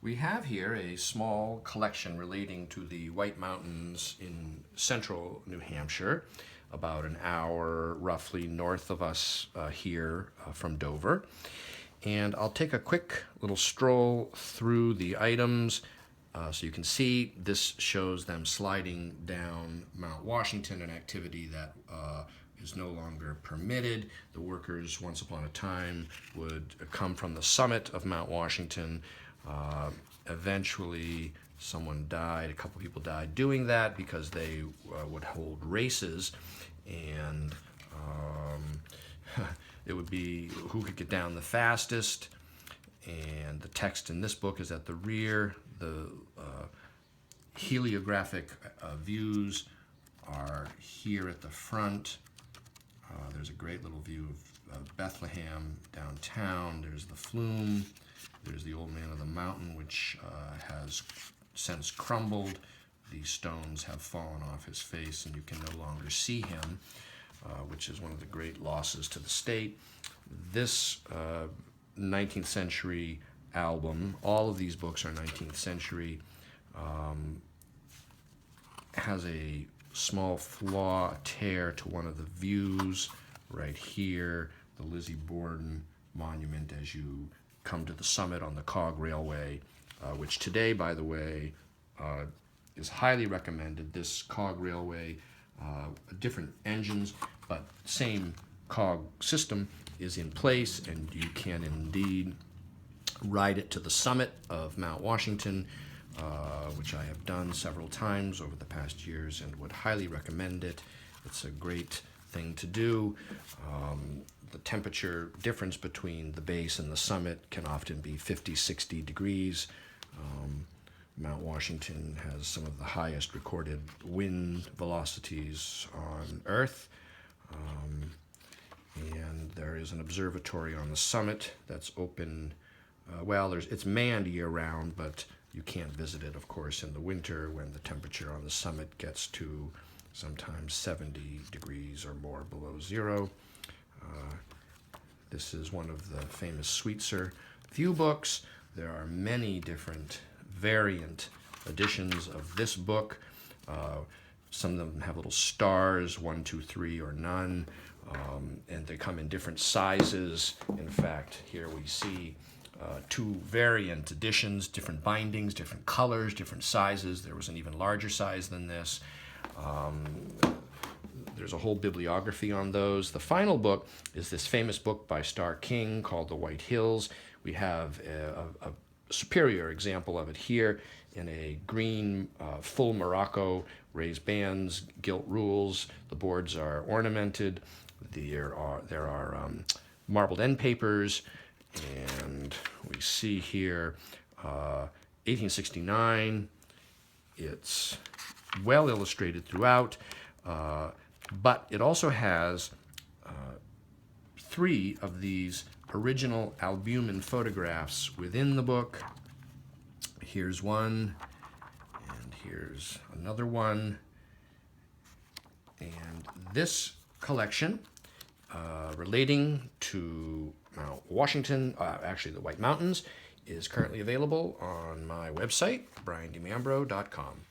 We have here a small collection relating to the White Mountains in central New Hampshire, about an hour roughly north of us here from Dover. And I'll take a quick little stroll through the items so you can see this shows them sliding down Mount Washington, an activity that is no longer permitted. The workers once upon a time would come from the summit of Mount Washington. Eventually someone died, a couple people died doing that because they would hold races, and it would be who could get down the fastest. And the text in this book is at the rear. The heliographic views are here at the front. There's a great little view of Bethlehem downtown. There's the flume. There's the old man of the mountain, which has since crumbled. The stones have fallen off his face, and you can no longer see him, which is one of the great losses to the state. This 19th century album, all of these books are 19th century, has a small flaw, a tear to one of the views right here, the Lizzie Borden monument as you come to the summit on the Cog Railway, which today, by the way, is highly recommended. This Cog Railway, different engines, but same Cog system is in place, and you can indeed ride it to the summit of Mount Washington, which I have done several times over the past years and would highly recommend it. It's a great thing to do. The temperature difference between the base and the summit can often be 50, 60 degrees. Mount Washington has some of the highest recorded wind velocities on Earth. And there is an observatory on the summit that's open. It's manned year-round, but you can't visit it, of course, in the winter when the temperature on the summit gets to sometimes 70 degrees or more below zero. This is one of the famous Sweetser view books. There are many different variant editions of this book. Some of them have little stars, 1, 2, 3, or none, and they come in different sizes. In fact, here we see two variant editions, different bindings, different colors, different sizes. There was an even larger size than this. There's a whole bibliography on those. The final book is this famous book by Starr King called The White Hills. We have a superior example of it here in a green full Morocco, raised bands, gilt rules. The boards are ornamented. There are marbled end papers, and we see here 1869. It's well illustrated throughout, but it also has 3 of these original albumen photographs within the book. Here's one, and here's another one. And this collection relating to Mount Washington, actually the White Mountains, is currently available on my website, briandimambro.com.